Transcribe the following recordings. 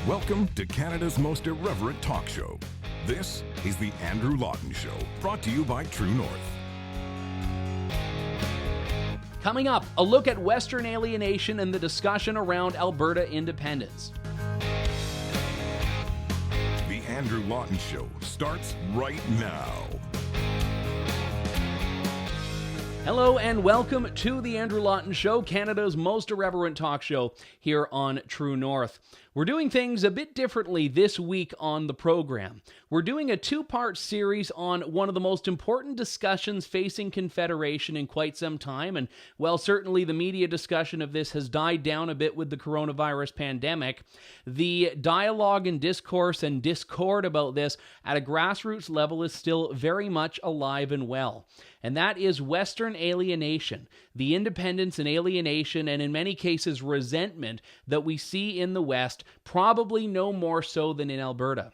Welcome to Canada's most irreverent talk show. This is the Andrew Lawton Show, brought to you by True North. Coming up, a look at Western alienation and the discussion around Alberta independence. The Andrew Lawton Show starts right now. Hello and welcome to the Andrew Lawton Show, Canada's most irreverent talk show here on True North. We're doing things a bit differently this week on the program. We're doing a two-part series on one of the most important discussions facing Confederation in quite some time, and while certainly the media discussion of this has died down a bit with the coronavirus pandemic, the dialogue and discourse and discord about this at a grassroots level is still very much alive and well. And that is Western alienation, the independence and alienation, and in many cases resentment that we see in the West, probably no more so than in Alberta.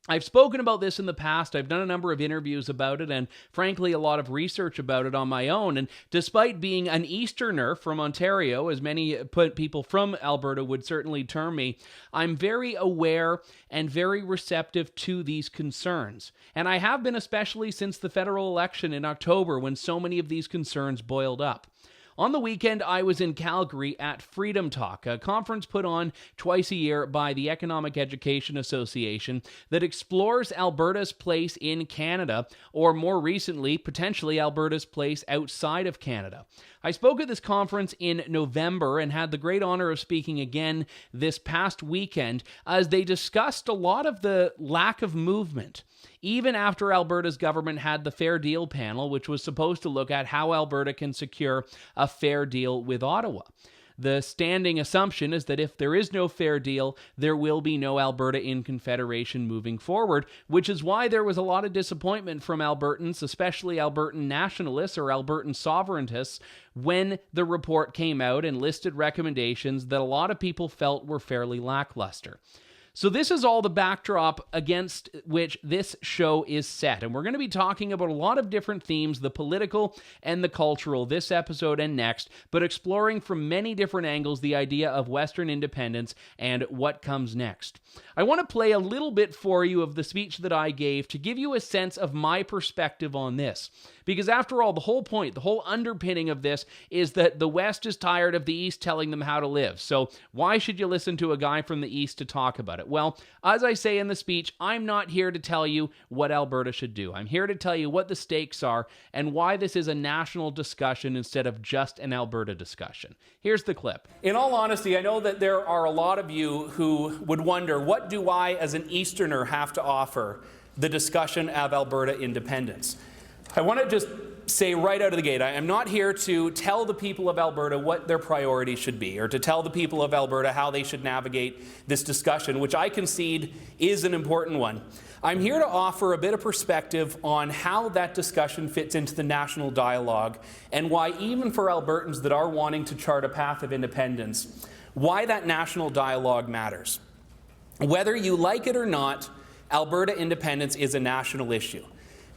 I've spoken about this in the past. I've done a number of interviews about it and, frankly, a lot of research about it on my own. And despite being an Easterner from Ontario, as many people from Alberta would certainly term me, I'm very aware and very receptive to these concerns. And I have been especially since the federal election in October when so many of these concerns boiled up. On the weekend, I was in Calgary at Freedom Talk, a conference put on twice a year by the Economic Education Association that explores Alberta's place in Canada, or more recently, potentially Alberta's place outside of Canada. I spoke at this conference in November and had the great honor of speaking again this past weekend as they discussed a lot of the lack of movement, even after Alberta's government had the Fair Deal panel, which was supposed to look at how Alberta can secure a fair deal with Ottawa. The standing assumption is that if there is no fair deal, there will be no Alberta in Confederation moving forward, which is why there was a lot of disappointment from Albertans, especially Albertan nationalists or Albertan sovereigntists, when the report came out and listed recommendations that a lot of people felt were fairly lackluster. So this is all the backdrop against which this show is set. And we're going to be talking about a lot of different themes, the political and the cultural, this episode and next, but exploring from many different angles the idea of Western independence and what comes next. I want to play a little bit for you of the speech that I gave to give you a sense of my perspective on this. Because after all, the whole point, the whole underpinning of this is that the West is tired of the East telling them how to live. So why should you listen to a guy from the East to talk about it? Well, as I say in the speech, I'm not here to tell you what Alberta should do. I'm here to tell you what the stakes are and why this is a national discussion instead of just an Alberta discussion. Here's the clip. In all honesty, I know that there are a lot of you who would wonder, what do I as an Easterner have to offer the discussion of Alberta independence? I want to just say right out of the gate, I am not here to tell the people of Alberta what their priorities should be, or to tell the people of Alberta how they should navigate this discussion, which I concede is an important one. I'm here to offer a bit of perspective on how that discussion fits into the national dialogue, and why even for Albertans that are wanting to chart a path of independence, why that national dialogue matters. Whether you like it or not, Alberta independence is a national issue.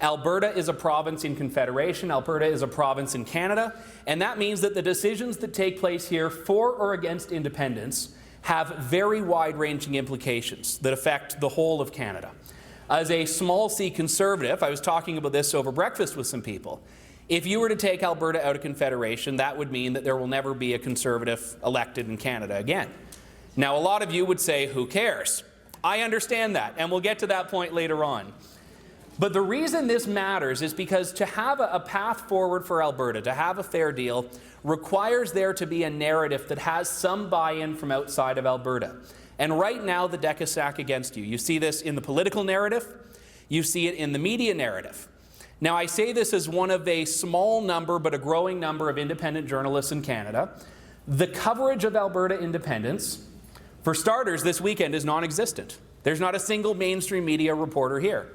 Alberta is a province in Confederation, Alberta is a province in Canada, and that means that the decisions that take place here for or against independence have very wide-ranging implications that affect the whole of Canada. As a small C conservative, I was talking about this over breakfast with some people. If you were to take Alberta out of Confederation, that would mean that there will never be a conservative elected in Canada again. Now, a lot of you would say, who cares? I understand that, and we'll get to that point later on. But the reason this matters is because to have a path forward for Alberta, to have a fair deal, requires there to be a narrative that has some buy-in from outside of Alberta. And right now, the deck is stacked against you. You see this in the political narrative. You see it in the media narrative. Now, I say this as one of a small number, but a growing number of independent journalists in Canada. The coverage of Alberta independence, for starters, this weekend is non-existent. There's not a single mainstream media reporter here.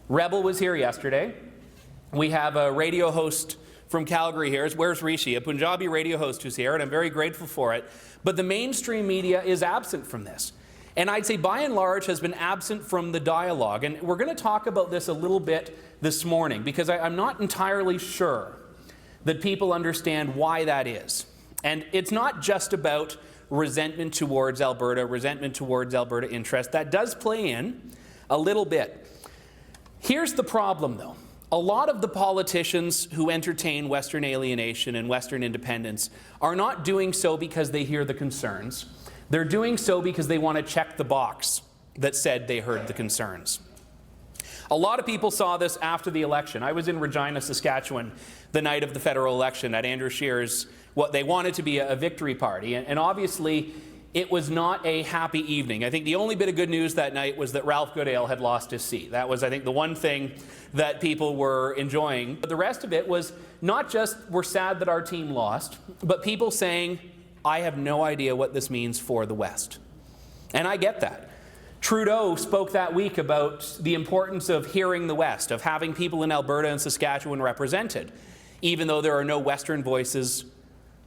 Rebel was here yesterday. We have a radio host from Calgary here. Where's Rishi? A Punjabi radio host who's here, and I'm very grateful for it. But the mainstream media is absent from this. And I'd say by and large has been absent from the dialogue. And we're going to talk about this a little bit this morning because I'm not entirely sure that people understand why that is. And it's not just about resentment towards Alberta, resentment towards Alberta interest. That does play in a little bit. Here's the problem, though. A lot of the politicians who entertain Western alienation and Western independence are not doing so because they hear the concerns. They're doing so because they want to check the box that said they heard the concerns. A lot of people saw this after the election. I was in Regina, Saskatchewan, the night of the federal election at Andrew Scheer's, what they wanted to be a victory party. And obviously, it was not a happy evening. I think the only bit of good news that night was that Ralph Goodale had lost his seat. That was, I think, the one thing that people were enjoying. But the rest of it was not just we're sad that our team lost, but people saying, I have no idea what this means for the West. And I get that. Trudeau spoke that week about the importance of hearing the West, of having people in Alberta and Saskatchewan represented, even though there are no Western voices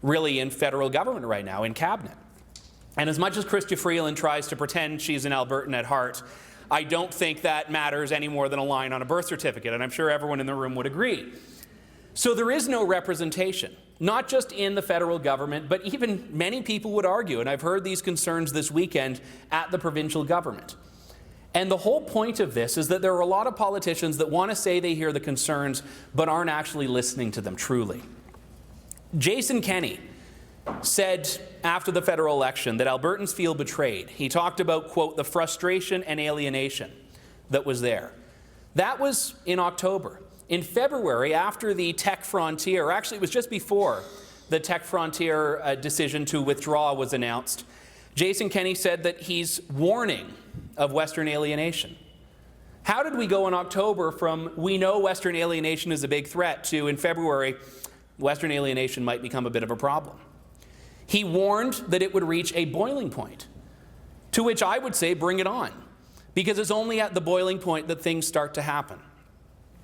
really in federal government right now, in cabinet. And as much as Chrystia Freeland tries to pretend she's an Albertan at heart, I don't think that matters any more than a line on a birth certificate, and I'm sure everyone in the room would agree. So there is no representation, not just in the federal government, but even many people would argue, and I've heard these concerns this weekend, at the provincial government. And the whole point of this is that there are a lot of politicians that want to say they hear the concerns, but aren't actually listening to them truly. Jason Kenney said after the federal election that Albertans feel betrayed. He talked about, quote, the frustration and alienation that was there. That was in October. In February, after the Tech Frontier, actually it was just before the Tech Frontier decision to withdraw was announced, Jason Kenney said that he's warning of Western alienation. How did we go in October from we know Western alienation is a big threat to in February, Western alienation might become a bit of a problem? He warned that it would reach a boiling point, to which I would say bring it on, because it's only at the boiling point that things start to happen.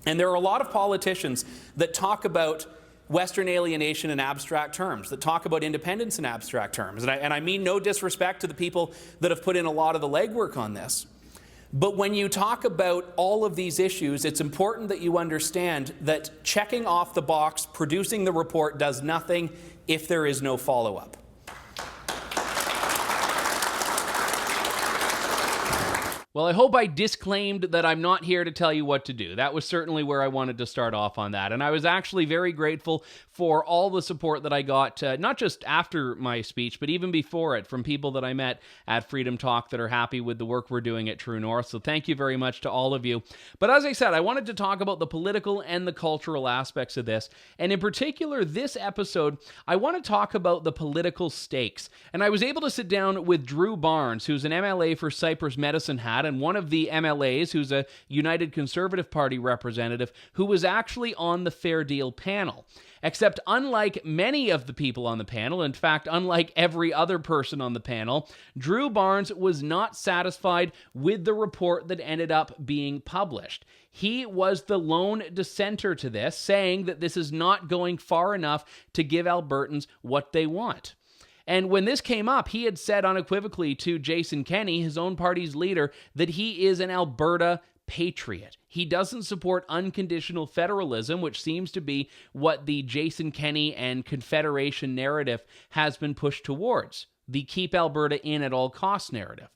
And there are a lot of politicians that talk about Western alienation in abstract terms, that talk about independence in abstract terms. And I mean no disrespect to the people that have put in a lot of the legwork on this. But when you talk about all of these issues, it's important that you understand that checking off the box, producing the report, does nothing if there is no follow-up. Well, I hope I disclaimed that I'm not here to tell you what to do. That was certainly where I wanted to start off on that. And I was actually very grateful for all the support that I got, not just after my speech, but even before it, from people that I met at Freedom Talk that are happy with the work we're doing at True North. So thank you very much to all of you. But as I said, I wanted to talk about the political and the cultural aspects of this. And in particular, this episode, I want to talk about the political stakes. And I was able to sit down with Drew Barnes, who's an MLA for Cypress Medicine Hat, and one of the MLAs who's a United Conservative Party representative who was actually on the Fair Deal panel. Except unlike many of the people on the panel, in fact, unlike every other person on the panel, Drew Barnes was not satisfied with the report that ended up being published. He was the lone dissenter to this, saying that this is not going far enough to give Albertans what they want. And when this came up, he had said unequivocally to Jason Kenney, his own party's leader, that he is an Alberta patriot. He doesn't support unconditional federalism, which seems to be what the Jason Kenney and Confederation narrative has been pushed towards, the keep Alberta in at all costs narrative.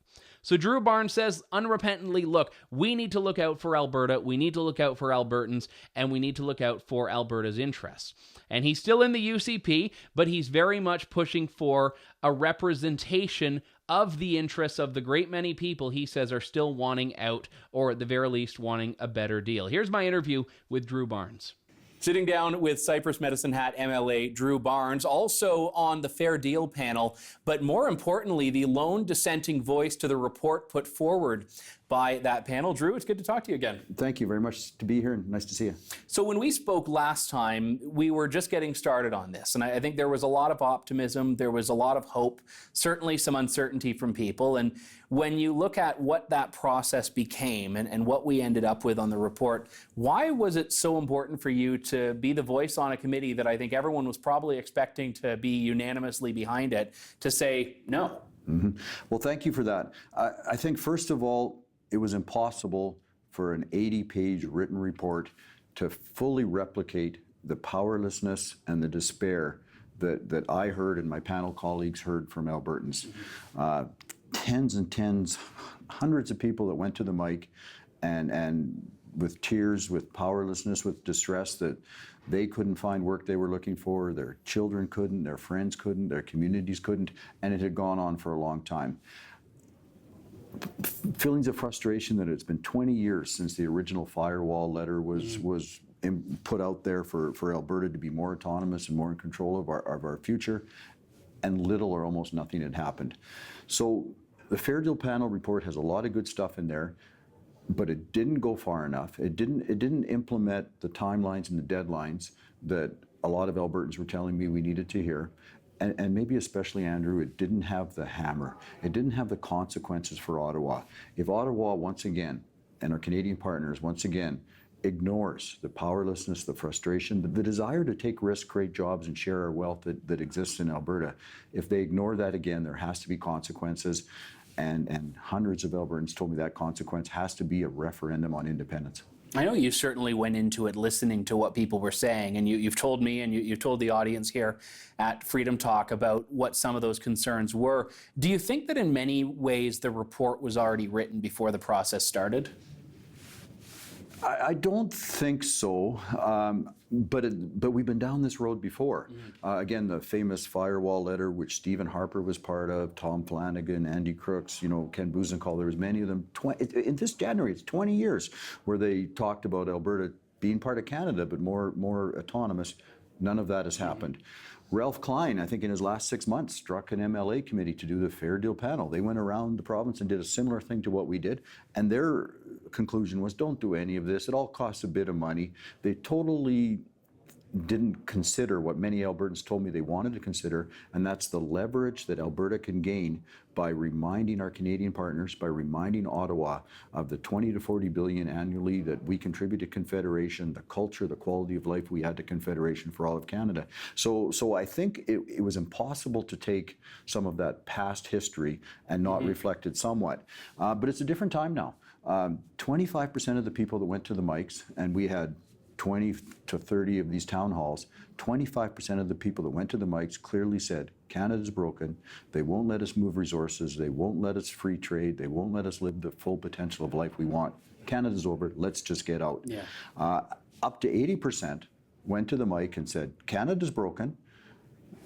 So Drew Barnes says unrepentantly, look, we need to look out for Alberta, we need to look out for Albertans, and we need to look out for Alberta's interests. And he's still in the UCP, but he's very much pushing for a representation of the interests of the great many people he says are still wanting out, or at the very least wanting a better deal. Here's my interview with Drew Barnes. Sitting down with Cypress Medicine Hat MLA Drew Barnes, also on the Fair Deal panel, but more importantly, the lone dissenting voice to the report put forward by that panel. Drew, it's good to talk to you again. Thank you very much to be here, and nice to see you. So when we spoke last time, we were just getting started on this, and I think there was a lot of optimism, there was a lot of hope, certainly some uncertainty from people, and when you look at what that process became and what we ended up with on the report, why was it so important for you to be the voice on a committee that I think everyone was probably expecting to be unanimously behind it, to say no? Mm-hmm. Well, thank you for that. I think, first of all, it was impossible for an 80-page written report to fully replicate the powerlessness and the despair that I heard and my panel colleagues heard from Albertans. Tens and tens, hundreds of people that went to the mic and with tears, with powerlessness, with distress that they couldn't find work they were looking for, their children couldn't, their friends couldn't, their communities couldn't, and it had gone on for a long time. Feelings of frustration that it's been 20 years since the original firewall letter was put out there for Alberta to be more autonomous and more in control of our future, and little or almost nothing had happened. So the Fair Deal Panel report has a lot of good stuff in there, but it didn't go far enough. It didn't implement the timelines and the deadlines that a lot of Albertans were telling me we needed to hear. And maybe especially, Andrew, it didn't have the hammer. It didn't have the consequences for Ottawa. If Ottawa once again, and our Canadian partners once again, ignores the powerlessness, the frustration, the desire to take risks, create jobs, and share our wealth that exists in Alberta, if they ignore that again, there has to be consequences. And hundreds of Albertans told me that consequence has to be a referendum on independence. I know you certainly went into it listening to what people were saying, and you've told me and you've told the audience here at Freedom Talk about what some of those concerns were. Do you think that in many ways the report was already written before the process started? I don't think so, but we've been down this road before. Again, the famous firewall letter, which Stephen Harper was part of, Tom Flanagan, Andy Crooks, Ken Busenkall, there was many of them. In this January, it's 20 years where they talked about Alberta being part of Canada, but more autonomous. None of that has happened. Ralph Klein, I think in his last 6 months, struck an MLA committee to do the Fair Deal Panel. They went around the province and did a similar thing to what we did, and their conclusion was, don't do any of this. It all costs a bit of money. They totally didn't consider what many Albertans told me they wanted to consider, and that's the leverage that Alberta can gain by reminding our Canadian partners, by reminding Ottawa of the 20 to 40 billion annually that we contribute to Confederation, the culture, the quality of life we had to Confederation for all of Canada. So I think it was impossible to take some of that past history and not reflect it somewhat. But it's a different time now. 25% of the people that went to the mics, and we had 20 to 30 of these town halls, 25% of the people that went to the mics clearly said, Canada's broken, they won't let us move resources, they won't let us free trade, they won't let us live the full potential of life we want. Canada's over, let's just get out. Yeah. Up to 80% went to the mic and said, Canada's broken,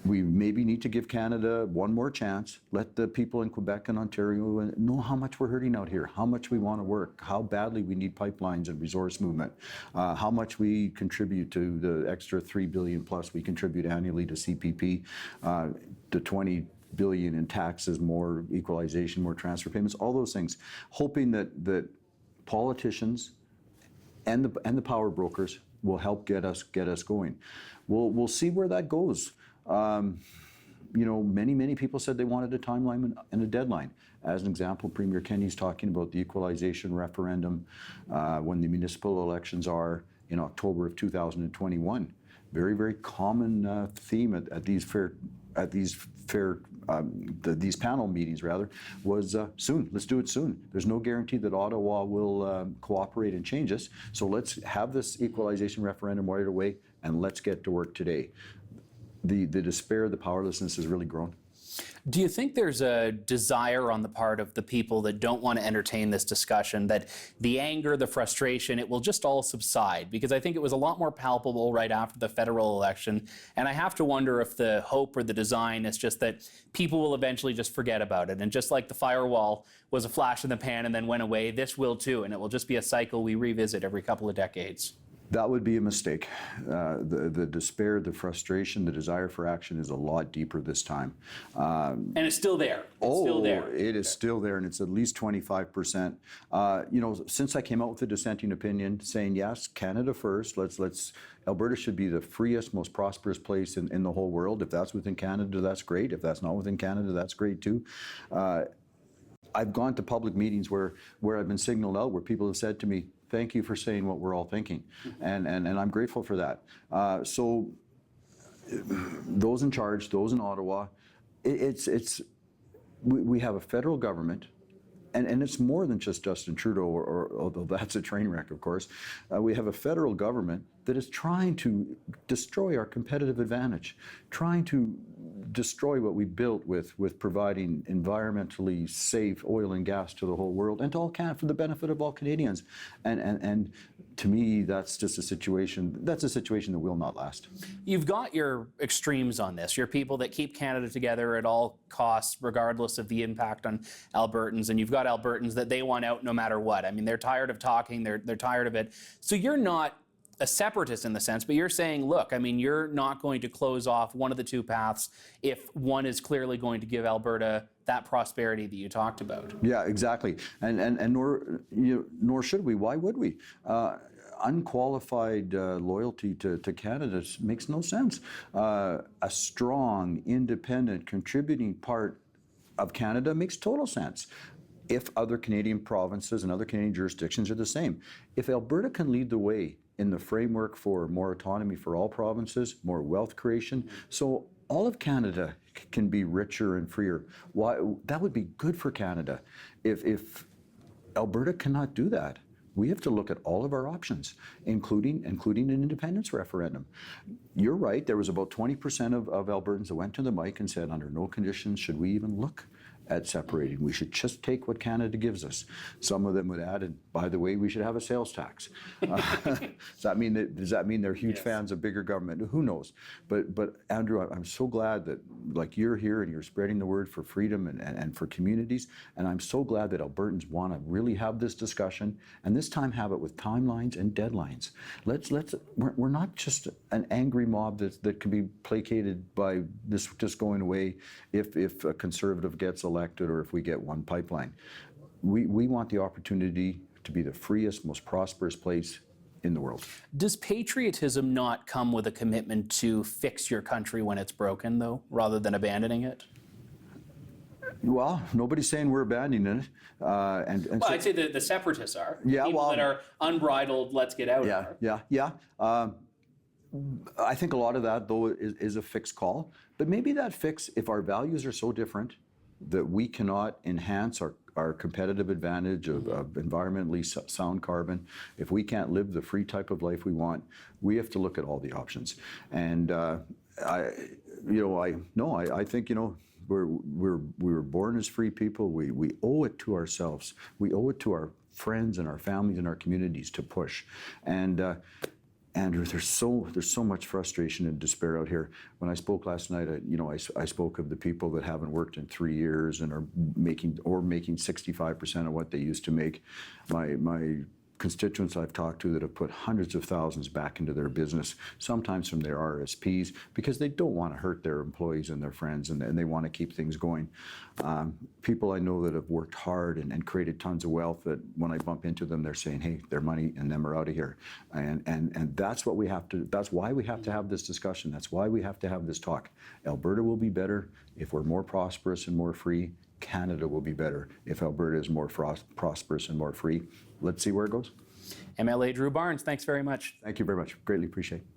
we maybe need to give Canada one more chance. Let the people in Quebec and Ontario know how much we're hurting out here, how much we want to work, how badly we need pipelines and resource movement, how much we contribute to the extra $3 billion plus we contribute annually to CPP, the 20 billion in taxes, more equalization, more transfer payments, all those things, hoping that politicians and the power brokers will help get us going. We'll see where that goes. Many people said they wanted a timeline and a deadline. As an example, Premier Kenney's talking about the equalization referendum when the municipal elections are in October of 2021. Very, very common theme at these panel meetings was soon. Let's do it soon. There's no guarantee that Ottawa will cooperate and change us. So let's have this equalization referendum right away and let's get to work today. The despair, the powerlessness has really grown. Do you think there's a desire on the part of the people that don't want to entertain this discussion, that the anger, the frustration, it will just all subside? Because I think it was a lot more palpable right after the federal election. And I have to wonder if the hope or the design is just that people will eventually just forget about it. And just like the firewall was a flash in the pan and then went away, this will too. And it will just be a cycle we revisit every couple of decades. That would be a mistake. The despair, the frustration, the desire for action is a lot deeper this time. And it's still there. It is still there, and it's at least 25%. Since I came out with a dissenting opinion saying, yes, Canada first, Alberta should be the freest, most prosperous place in the whole world. If that's within Canada, that's great. If that's not within Canada, that's great too. I've gone to public meetings where I've been signaled out, where people have said to me, thank you for saying what we're all thinking. And I'm grateful for that. So those in charge, those in Ottawa, we have a federal government, and it's more than just Justin Trudeau, although that's a train wreck, of course. We have a federal government that is trying to destroy our competitive advantage, trying to destroy what we built with providing environmentally safe oil and gas to the whole world and to all for the benefit of all Canadians. And to me, that's just a situation that will not last. You've got your extremes on this. You're people that keep Canada together at all costs, regardless of the impact on Albertans, and you've got Albertans that they want out no matter what. I mean, they're tired of talking, they're tired of it. So you're not a separatist in the sense, but you're saying, look, I mean, you're not going to close off one of the two paths if one is clearly going to give Alberta that prosperity that you talked about. Yeah, exactly. And nor should we. Why would we? Unqualified loyalty to Canada makes no sense. A strong, independent, contributing part of Canada makes total sense if other Canadian provinces and other Canadian jurisdictions are the same. If Alberta can lead the way in the framework for more autonomy for all provinces, more wealth creation, so all of Canada can be richer and freer, why, that would be good for Canada. If Alberta cannot do that, we have to look at all of our options, including an independence referendum. You're right, there was about 20% of Albertans that went to the mic and said, under no conditions should we even look at separating. We should just take what Canada gives us. Some of them would add, and by the way, we should have a sales tax. Does that mean they're huge fans of bigger government? Who knows? But Andrew, I'm so glad that like you're here and you're spreading the word for freedom and for communities. And I'm so glad that Albertans want to really have this discussion, and this time have it with timelines and deadlines. We're not just an angry mob that can be placated by this just going away if a Conservative gets elected or if we get one pipeline. We want the opportunity to be the freest, most prosperous place in the world. Does patriotism not come with a commitment to fix your country when it's broken, though, rather than abandoning it? Well, nobody's saying we're abandoning it. Well, so, I'd say the separatists are. Yeah, people that are unbridled, let's get out of it. Yeah. I think a lot of that, though, is a fixed call. But maybe that fix, if our values are so different that we cannot enhance our competitive advantage of environmentally sound carbon, if we can't live the free type of life we want, we have to look at all the options. And I think we were born as free people. We owe it to ourselves. We owe it to our friends and our families and our communities to push. And Andrew, there's so much frustration and despair out here. When I spoke last night, I spoke of the people that haven't worked in 3 years and are making 65% of what they used to make. My constituents I've talked to that have put hundreds of thousands back into their business, sometimes from their RSPs, because they don't want to hurt their employees and their friends, and they want to keep things going. People I know that have worked hard and created tons of wealth, that when I bump into them, they're saying, hey, their money and them are out of here. And that's what we have to, that's why we have to have this discussion. That's why we have to have this talk. Alberta will be better if we're more prosperous and more free. Canada will be better if Alberta is more prosperous and more free. Let's see where it goes. MLA Drew Barnes, thanks very much. Thank you very much. Greatly appreciate it.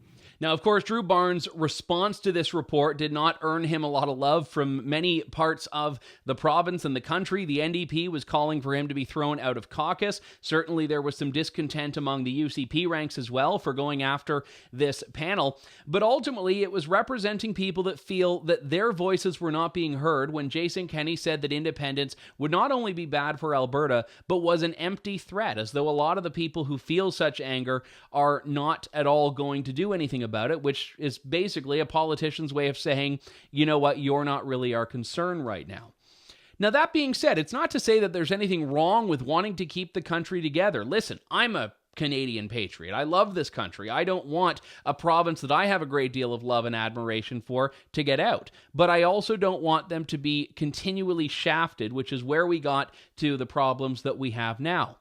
Now, of course, Drew Barnes' response to this report did not earn him a lot of love from many parts of the province and the country. The NDP was calling for him to be thrown out of caucus. Certainly, there was some discontent among the UCP ranks as well for going after this panel. But ultimately, it was representing people that feel that their voices were not being heard when Jason Kenney said that independence would not only be bad for Alberta, but was an empty threat, as though a lot of the people who feel such anger are not at all going to do anything about it, which is basically a politician's way of saying, you know what, you're not really our concern right now. Now, that being said, it's not to say that there's anything wrong with wanting to keep the country together. Listen, I'm a Canadian patriot. I love this country. I don't want a province that I have a great deal of love and admiration for to get out. But I also don't want them to be continually shafted, which is where we got to the problems that we have now.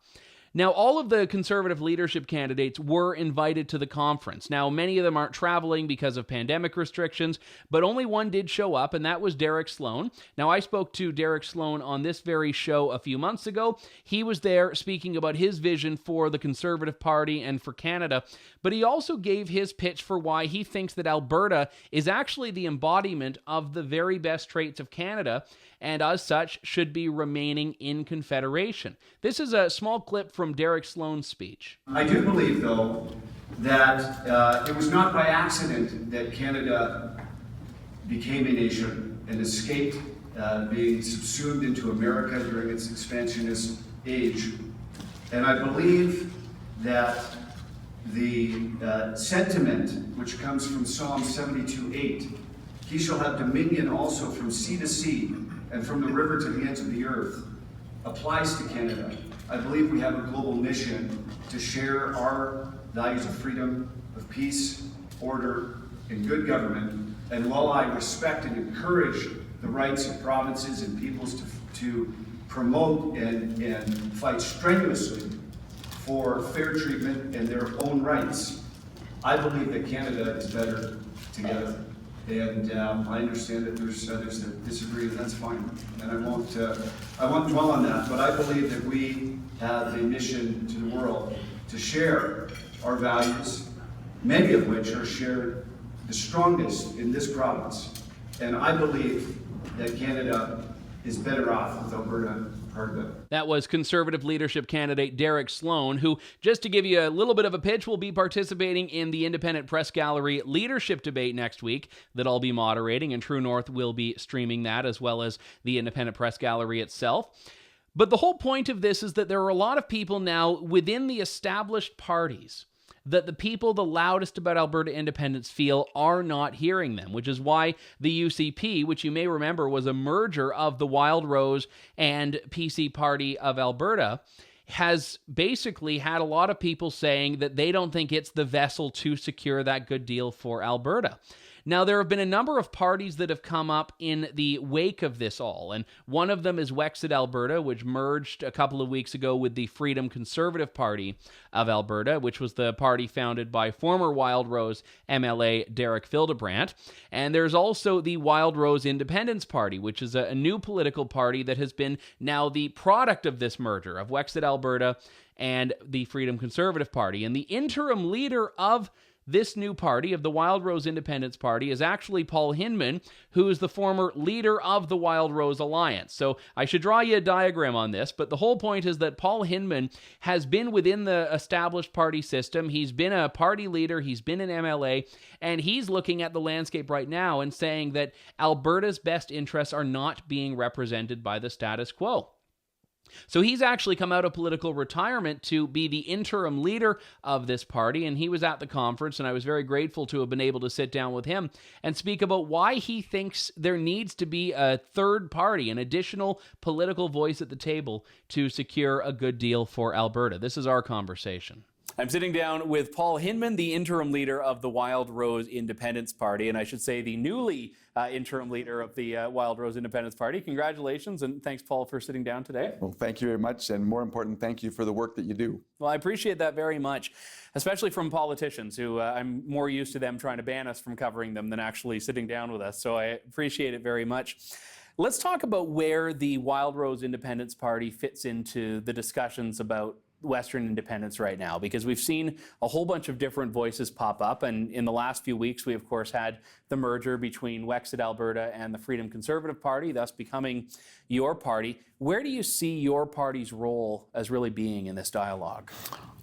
Now, all of the Conservative leadership candidates were invited to the conference. Now, many of them aren't traveling because of pandemic restrictions, but only one did show up, and that was Derek Sloan. Now, I spoke to Derek Sloan on this very show a few months ago. He was there speaking about his vision for the Conservative Party and for Canada, but he also gave his pitch for why he thinks that Alberta is actually the embodiment of the very best traits of Canada, and as such, should be remaining in Confederation. This is a small clip from Derek Sloan's speech. I do believe, though, that it was not by accident that Canada became a nation and escaped being subsumed into America during its expansionist age. And I believe that the sentiment which comes from Psalm 72:8, he shall have dominion also from sea to sea and from the river to the ends of the earth, applies to Canada. I believe we have a global mission to share our values of freedom, of peace, order, and good government. And while I respect and encourage the rights of provinces and peoples to promote and fight strenuously for fair treatment and their own rights, I believe that Canada is better together. And I understand that there's others that disagree, and that's fine. And I won't dwell on that. But I believe that we have a mission to the world to share our values, many of which are shared the strongest in this province. And I believe that Canada is better off with Alberta part of it. That was Conservative leadership candidate Derek Sloan, who, just to give you a little bit of a pitch, will be participating in the Independent Press Gallery leadership debate next week that I'll be moderating, and True North will be streaming that, as well as the Independent Press Gallery itself. But the whole point of this is that there are a lot of people now within the established parties that the people the loudest about Alberta independence feel are not hearing them, which is why the UCP, which you may remember was a merger of the Wildrose and PC Party of Alberta, has basically had a lot of people saying that they don't think it's the vessel to secure that good deal for Alberta. Now, there have been a number of parties that have come up in the wake of this all, and one of them is Wexit Alberta, which merged a couple of weeks ago with the Freedom Conservative Party of Alberta, which was the party founded by former Wildrose MLA Derek Fildebrandt. And there's also the Wildrose Independence Party, which is a new political party that has been now the product of this merger of Wexit Alberta and the Freedom Conservative Party. And the interim leader of this new party, of the Wildrose Independence Party, is actually Paul Hinman, who is the former leader of the Wildrose Alliance. So I should draw you a diagram on this, but the whole point is that Paul Hinman has been within the established party system. He's been a party leader, he's been an MLA, and he's looking at the landscape right now and saying that Alberta's best interests are not being represented by the status quo. So he's actually come out of political retirement to be the interim leader of this party, and he was at the conference, and I was very grateful to have been able to sit down with him and speak about why he thinks there needs to be a third party, an additional political voice at the table to secure a good deal for Alberta. This is our conversation. I'm sitting down with Paul Hinman, the interim leader of the Wildrose Independence Party, and I should say the newly interim leader of the Wildrose Independence Party. Congratulations, and thanks, Paul, for sitting down today. Well, thank you very much, and more important, thank you for the work that you do. Well, I appreciate that very much, especially from politicians who I'm more used to them trying to ban us from covering them than actually sitting down with us, so I appreciate it very much. Let's talk about where the Wildrose Independence Party fits into the discussions about Western independence right now, because we've seen a whole bunch of different voices pop up, and in the last few weeks we of course had the merger between Wexit Alberta and the Freedom Conservative Party, thus becoming your party. Where do you see your party's role as really being in this dialogue?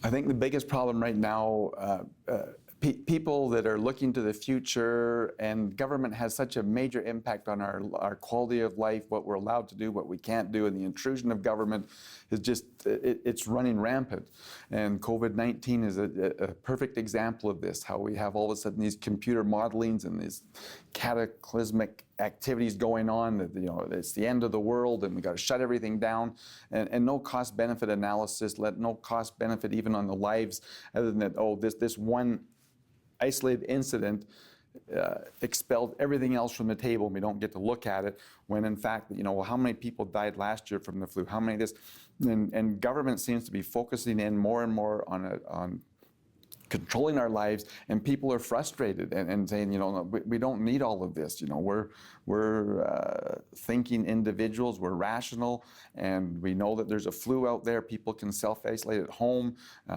I think the biggest problem right now, people that are looking to the future, and government has such a major impact on our quality of life, what we're allowed to do, what we can't do, and the intrusion of government is just, it's running rampant. And COVID-19 is a perfect example of this, how we have all of a sudden these computer modelings and these cataclysmic activities going on, that, you know, it's the end of the world and we got to shut everything down, and no cost benefit analysis, no cost benefit even on the lives, other than that, oh, this one isolated incident expelled everything else from the table, and we don't get to look at it, when in fact, you know, well, how many people died last year from the flu, how many this, and government seems to be focusing in more and more on controlling our lives, and people are frustrated and saying, you know, we don't need all of this. You know, we're thinking individuals, we're rational, and we know that there's a flu out there. People can self-isolate at home.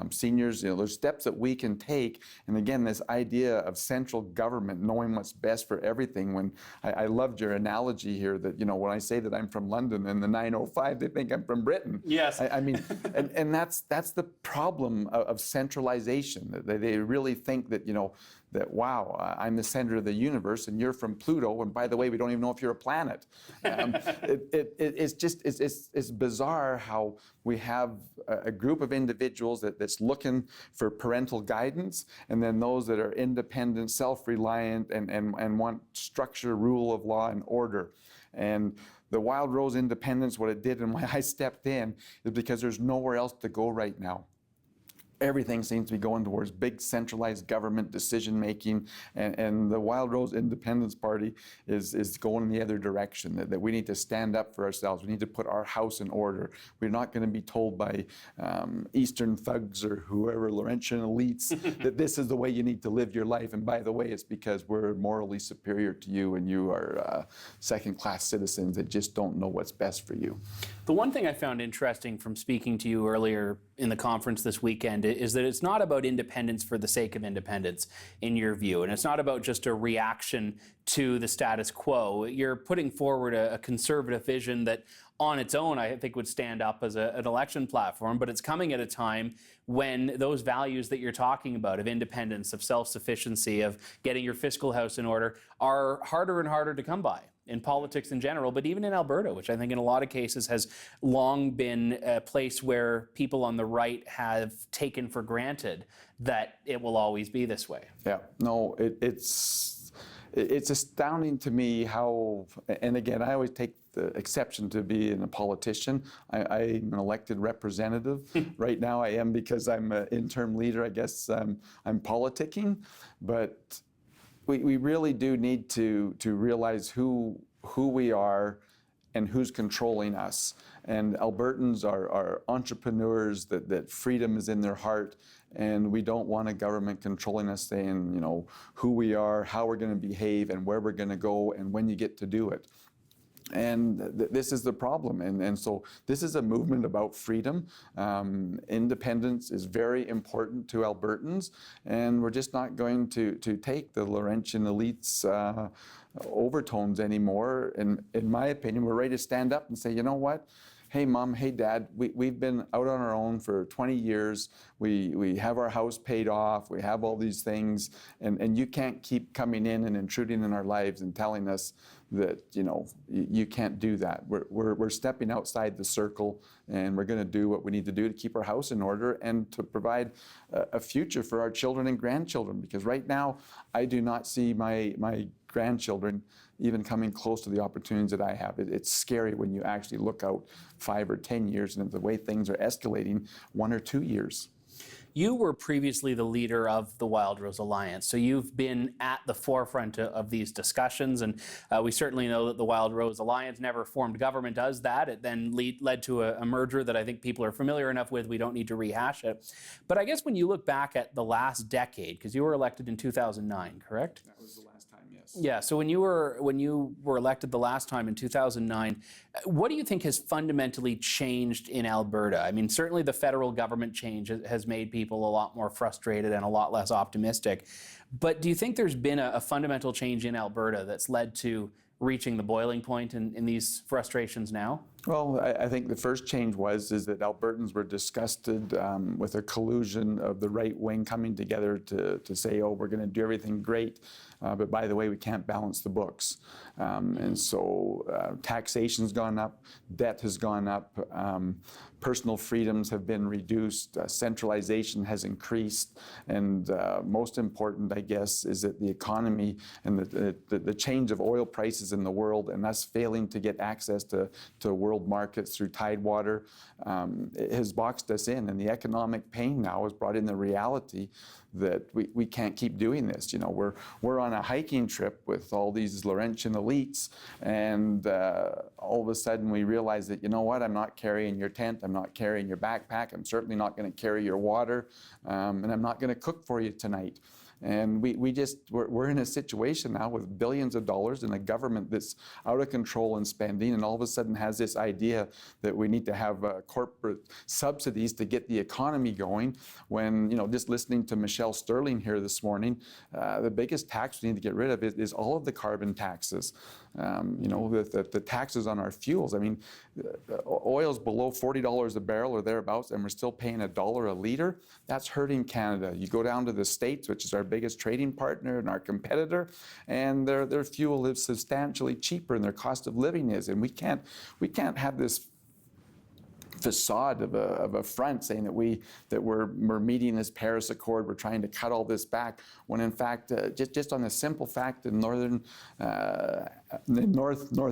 Seniors, you know, there's steps that we can take. And again, this idea of central government knowing what's best for everything. When I loved your analogy here that, you know, when I say that I'm from London and the 905, they think I'm from Britain. Yes. I mean, and that's the problem of centralization. They really think that, that, wow, I'm the center of the universe and you're from Pluto, and by the way, we don't even know if you're a planet. It's bizarre how we have a group of individuals that's looking for parental guidance, and then those that are independent, self-reliant, and want structure, rule of law, and order. And the Wildrose Independence, what it did and why I stepped in, is because there's nowhere else to go right now. Everything seems to be going towards big centralized government decision making, and the Wildrose Independence Party is going in the other direction, that we need to stand up for ourselves. We need to put our house in order. We're not going to be told by Eastern thugs or whoever, Laurentian elites, that this is the way you need to live your life. And by the way, it's because we're morally superior to you and you are second-class citizens that just don't know what's best for you. The one thing I found interesting from speaking to you earlier in the conference this weekend is that it's not about independence for the sake of independence, in your view, and it's not about just a reaction to the status quo. You're putting forward a conservative vision that on its own I think would stand up as an election platform, but it's coming at a time when those values that you're talking about, of independence, of self-sufficiency, of getting your fiscal house in order, are harder and harder to come by in politics in general, but even in Alberta, which I think in a lot of cases has long been a place where people on the right have taken for granted that it will always be this way. Yeah, no, it's astounding to me how, and again, I always take the exception to being a politician. I'm an elected representative. Right now I am because I'm an interim leader. I guess I'm politicking, but we really do need to realize who we are and who's controlling us. And Albertans are entrepreneurs, that freedom is in their heart, and we don't want a government controlling us, saying, who we are, how we're going to behave, and where we're going to go, and when you get to do it. And this is the problem. And so this is a movement about freedom. Independence is very important to Albertans, and we're just not going to take the Laurentian elites overtones anymore. And in my opinion, we're ready to stand up and say, you know what? Hey, Mom, hey, Dad, we've been out on our own for 20 years. We have our house paid off. We have all these things. And you can't keep coming in and intruding in our lives and telling us that, you can't do that. We're stepping outside the circle, and we're going to do what we need to do to keep our house in order and to provide a future for our children and grandchildren. Because right now, I do not see my grandchildren even coming close to the opportunities that I have. It's scary when you actually look out 5 or 10 years and the way things are escalating 1 or 2 years. You were previously the leader of the Wildrose Alliance, so you've been at the forefront of these discussions, and we certainly know that the Wildrose Alliance never formed government as that. It then led to a merger that I think people are familiar enough with, we don't need to rehash it. But I guess when you look back at the last decade, because you were elected in 2009, correct? That was the last time, yes. Yeah, so when you were elected the last time in 2009, what do you think has fundamentally changed in Alberta? I mean, certainly the federal government change has made people a lot more frustrated and a lot less optimistic. But do you think there's been a fundamental change in Alberta that's led to reaching the boiling point in these frustrations now? Well, I think the first change is that Albertans were disgusted with a collusion of the right wing coming together to say, oh, we're going to do everything great, but by the way, we can't balance the books. And so taxation's gone up, debt has gone up, personal freedoms have been reduced, centralization has increased, and most important, I guess, is that the economy and the change of oil prices in the world, and us failing to get access to world markets through Tidewater, it has boxed us in, and the economic pain now has brought in the reality that we can't keep doing this. We're on a hiking trip with all these Laurentian elites, and all of a sudden we realize that, you know what, I'm not carrying your tent, I'm not carrying your backpack, I'm certainly not going to carry your water, and I'm not going to cook for you tonight. And we're in a situation now with billions of dollars in a government that's out of control in spending, and all of a sudden has this idea that we need to have corporate subsidies to get the economy going, when, just listening to Michelle Sterling here this morning, the biggest tax we need to get rid of is all of the carbon taxes. The taxes on our fuels. I mean, oil's below $40 a barrel or thereabouts, and we're still paying $1 a liter. That's hurting Canada. You go down to the States, which is our biggest trading partner and our competitor, and their fuel is substantially cheaper, and their cost of living is. And we can't have this facade of a front saying that we're meeting this Paris Accord, we're trying to cut all this back, when in fact, just on the simple fact in North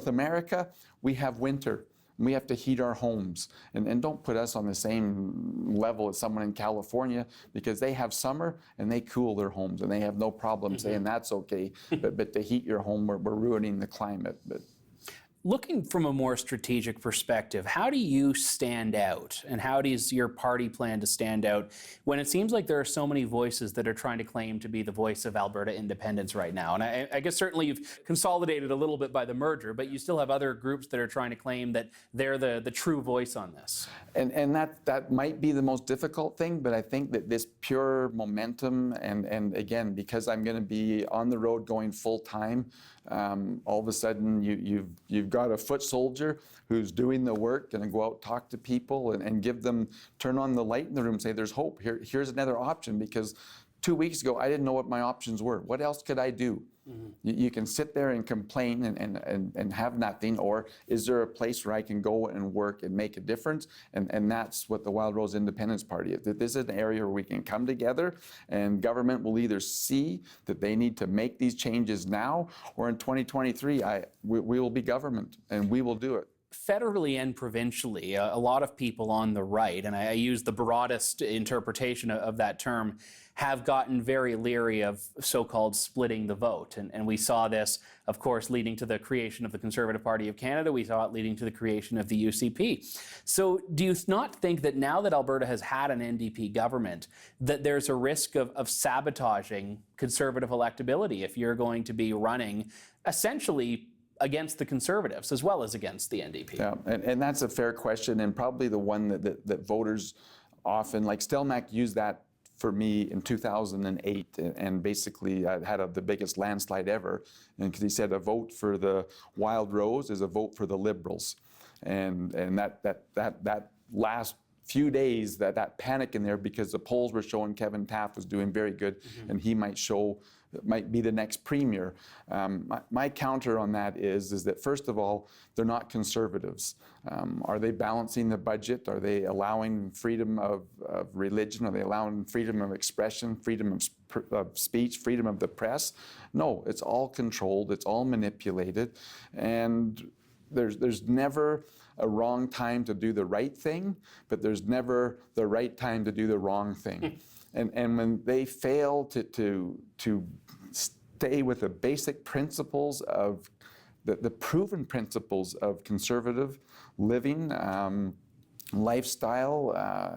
America, we have winter. We have to heat our homes. And don't put us on the same level as someone in California, because they have summer and they cool their homes and they have no problem saying that's okay. But to heat your home, we're ruining the climate. Looking from a more strategic perspective, how do you stand out, and how does your party plan to stand out when it seems like there are so many voices that are trying to claim to be the voice of Alberta independence right now? And I guess certainly you've consolidated a little bit by the merger, but you still have other groups that are trying to claim that they're the true voice on this. And that might be the most difficult thing, but I think that this pure momentum, and again, because I'm going to be on the road going full time, all of a sudden you've got a foot soldier who's doing the work, going to go out, talk to people, and give them, turn on the light in the room, say there's hope. Here's another option, because 2 weeks ago I didn't know what my options were. What else could I do? You can sit there and complain and have nothing, or is there a place where I can go and work and make a difference? And that's what the Wildrose Independence Party is. This is an area where we can come together, and government will either see that they need to make these changes now, or in 2023, we will be government and we will do it. Federally and provincially, a lot of people on the right, and I use the broadest interpretation of that term, have gotten very leery of so-called splitting the vote. And we saw this, of course, leading to the creation of the Conservative Party of Canada. We saw it leading to the creation of the UCP. So do you not think that now that Alberta has had an NDP government, that there's a risk of sabotaging Conservative electability if you're going to be running essentially against the Conservatives as well as against the NDP? Yeah, and that's a fair question, and probably the one that voters often, like Stelmach used that for me in 2008, and basically had the biggest landslide ever, and because he said a vote for the Wildrose is a vote for the Liberals, and that last few days, that panic in there, because the polls were showing Kevin Taft was doing very good, and he might be the next premier. My counter on that is that, first of all, they're not conservatives. Are they balancing the budget? Are they allowing freedom of religion? Are they allowing freedom of expression, freedom of speech, freedom of the press? No, it's all controlled, it's all manipulated, and there's never a wrong time to do the right thing, but there's never the right time to do the wrong thing. And when they fail to stay with the basic principles of the proven principles of conservative living, lifestyle,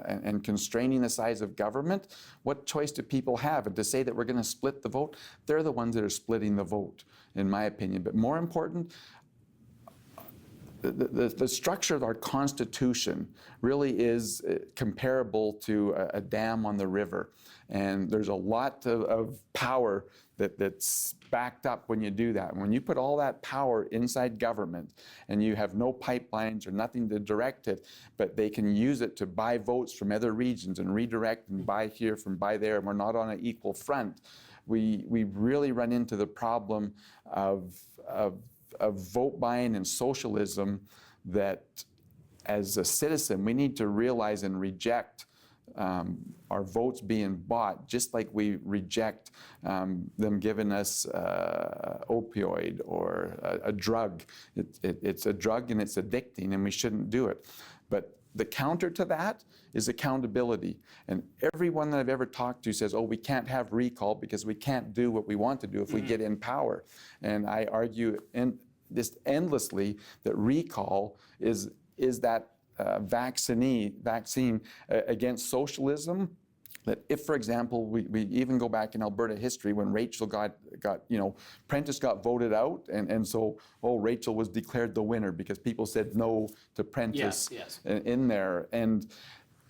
and constraining the size of government, what choice do people have? And to say that we're going to split the vote, they're the ones that are splitting the vote, in my opinion. But more important, the structure of our Constitution really is comparable to a dam on the river. And there's a lot of power that's backed up when you do that. When you put all that power inside government and you have no pipelines or nothing to direct it, but they can use it to buy votes from other regions and redirect and buy here from buy there, and we're not on an equal front, we really run into the problem of vote buying and socialism that, as a citizen, we need to realize and reject our votes being bought, just like we reject them giving us opioid or a drug. It's a drug and it's addicting, and we shouldn't do it. But the counter to that is accountability. And everyone that I've ever talked to says, oh, we can't have recall because we can't do what we want to do if we get in power. And I argue just endlessly that recall is that vaccine against socialism that if, for example, we even go back in Alberta history when Rachel Prentice got voted out, and so, Rachel was declared the winner because people said no to Prentice in there. And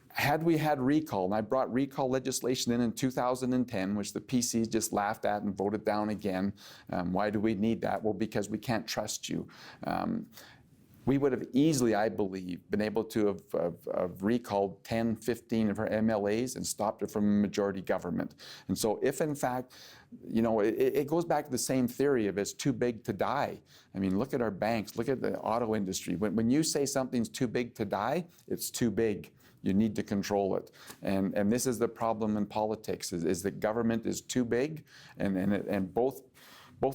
had we had recall, and I brought recall legislation in 2010, which the PCs just laughed at and voted down again. Why do we need that? Well, because we can't trust you. We would have easily, I believe, been able to have recalled 10, 15 of our MLAs and stopped it from majority government. And so if in fact, it goes back to the same theory of it's too big to die. I mean, look at our banks, look at the auto industry. When you say something's too big to die, it's too big. You need to control it. And this is the problem in politics, is that government is too big, and both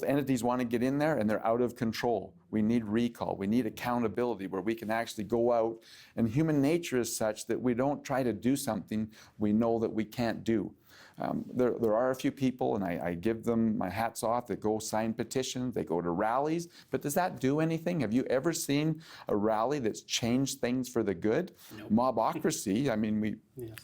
entities want to get in there and they're out of control. We need recall. We need accountability where we can actually go out. And human nature is such that we don't try to do something we know that we can't do. There are a few people, and I give them my hats off, that go sign petitions, they go to rallies, but does that do anything? Have you ever seen a rally that's changed things for the good? Nope. Mobocracy, I mean,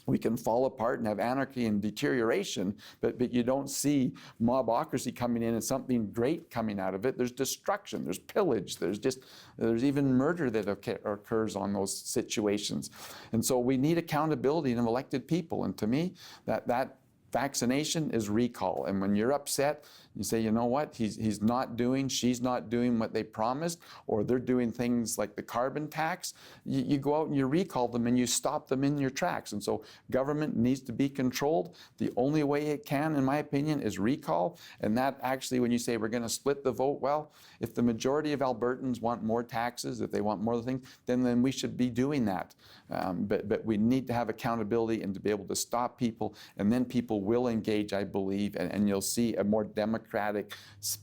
we can fall apart and have anarchy and deterioration, but you don't see mobocracy coming in and something great coming out of it. There's destruction, there's pillage, there's even murder that occurs on those situations. And so we need accountability in elected people, and to me, that vaccination is recall. And when you're upset, you say, you know what, he's not doing, she's not doing what they promised, or they're doing things like the carbon tax, you go out and you recall them and you stop them in your tracks. And so government needs to be controlled. The only way it can, in my opinion, is recall. And that actually, when you say we're going to split the vote, well, if the majority of Albertans want more taxes, if they want more things, then we should be doing that. But we need to have accountability and to be able to stop people, and then people will engage, I believe, and you'll see a more democratic,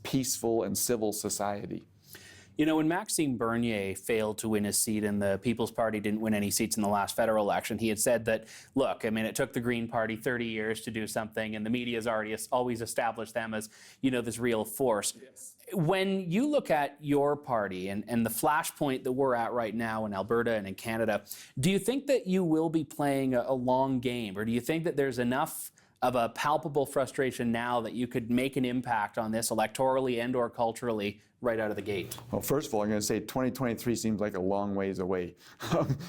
peaceful, and civil society. You know, when Maxime Bernier failed to win his seat and the People's Party didn't win any seats in the last federal election, he had said that, look, I mean, it took the Green Party 30 years to do something, and the media has always established them as, this real force. Yes. When you look at your party and the flashpoint that we're at right now in Alberta and in Canada, do you think that you will be playing a long game, or do you think that there's enough of a palpable frustration now that you could make an impact on this electorally and or culturally right out of the gate? Well, first of all, I'm going to say 2023 seems like a long ways away.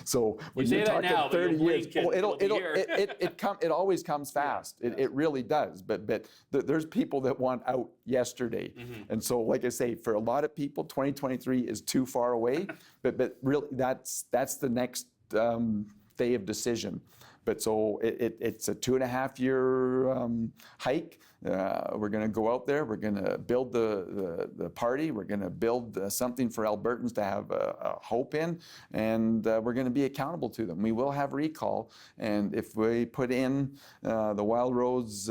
So when you're talking now, 30 years, it always comes fast. Yeah. It really does. But there's people that want out yesterday. Mm-hmm. And so, like I say, for a lot of people, 2023 is too far away. but really, that's the next day of decision. But so it's a 2.5-year hike. We're going to go out there. We're going to build the party. We're going to build something for Albertans to have a hope in, and we're going to be accountable to them. We will have recall, and if we put in the Wildrose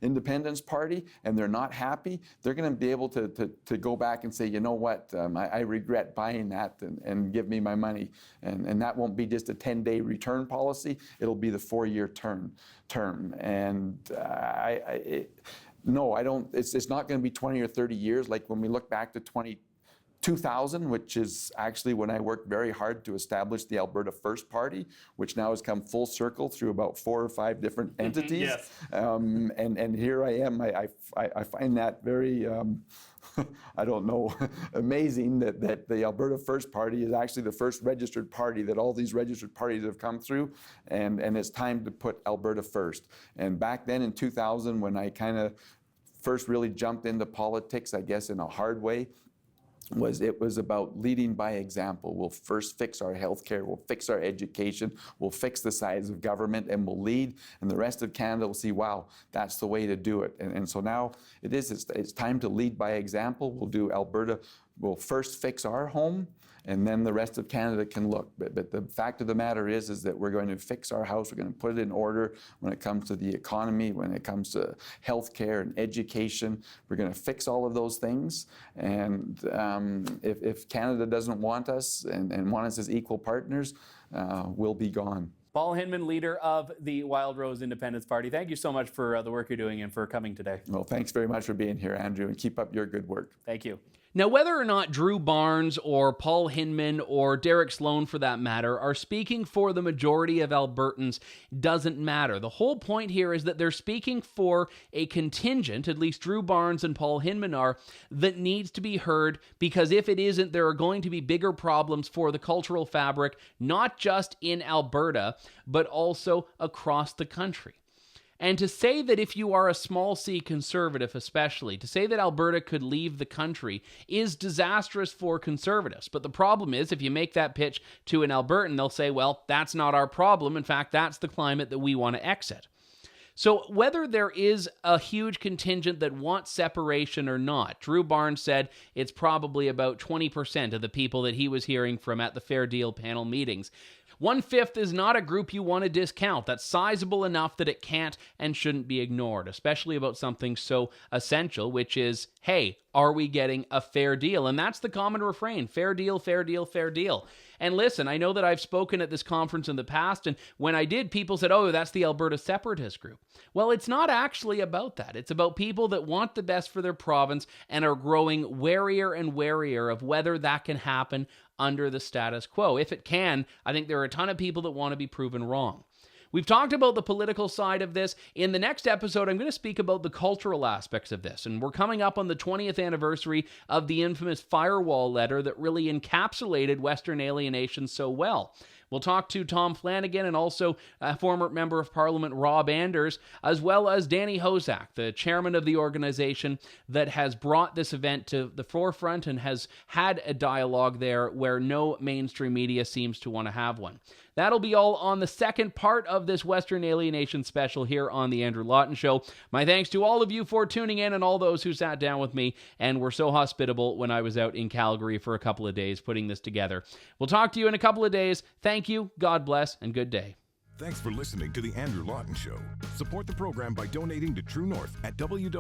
Independence Party and they're not happy, they're going to be able to go back and say, you know what, I regret buying that, and give me my money. And that won't be just a 10-day return policy. It'll be the 4-year term. And no, I don't. It's not going to be 20 or 30 years. Like when we look back to 2000, which is actually when I worked very hard to establish the Alberta First Party, which now has come full circle through about 4 or 5 different entities. Yes. And here I am. I find that very, I don't know, amazing that the Alberta First Party is actually the first registered party that all these registered parties have come through, and it's time to put Alberta first. And back then in 2000, when I kind of first really jumped into politics, I guess in a hard way, it was about leading by example. We'll first fix our healthcare, we'll fix our education, we'll fix the size of government, and we'll lead, and the rest of Canada will see, wow, that's the way to do it. And so now it's time to lead by example. We'll do Alberta, we'll first fix our home, and then the rest of Canada can look. But the fact of the matter is that we're going to fix our house, we're going to put it in order when it comes to the economy, when it comes to healthcare and education. We're going to fix all of those things. And if Canada doesn't want us and want us as equal partners, we'll be gone. Paul Hinman, leader of the Wildrose Independence Party, thank you so much for the work you're doing and for coming today. Well, thanks very much for being here, Andrew, and keep up your good work. Thank you. Now, whether or not Drew Barnes or Paul Hinman or Derek Sloan, for that matter, are speaking for the majority of Albertans doesn't matter. The whole point here is that they're speaking for a contingent, at least Drew Barnes and Paul Hinman are, that needs to be heard, because if it isn't, there are going to be bigger problems for the cultural fabric, not just in Alberta, but also across the country. And to say that if you are a small c conservative especially, to say that Alberta could leave the country is disastrous for conservatives. But the problem is, if you make that pitch to an Albertan, they'll say, well, that's not our problem. In fact, that's the climate that we want to exit. So whether there is a huge contingent that wants separation or not, Drew Barnes said it's probably about 20% of the people that he was hearing from at the Fair Deal panel meetings. 1/5 is not a group you want to discount. That's sizable enough that it can't and shouldn't be ignored, especially about something so essential, which is, hey, are we getting a fair deal? And that's the common refrain: fair deal, fair deal, fair deal. And listen, I know that I've spoken at this conference in the past, and when I did, people said, oh, that's the Alberta Separatist group. Well, it's not actually about that. It's about people that want the best for their province and are growing warier and warier of whether that can happen under the status quo. If it can, I think there are a ton of people that want to be proven wrong. We've talked about the political side of this. In the next episode, I'm going to speak about the cultural aspects of this. And we're coming up on the 20th anniversary of the infamous firewall letter that really encapsulated Western alienation so well. We'll talk to Tom Flanagan and also former Member of Parliament Rob Anders, as well as Danny Hozak, the chairman of the organization that has brought this event to the forefront and has had a dialogue there where no mainstream media seems to want to have one. That'll be all on the second part of this Western Alienation special here on The Andrew Lawton Show. My thanks to all of you for tuning in and all those who sat down with me and were so hospitable when I was out in Calgary for a couple of days putting this together. We'll talk to you in a couple of days. Thank you, God bless, and good day. Thanks for listening to The Andrew Lawton Show. Support the program by donating to True North at www.tnc.news.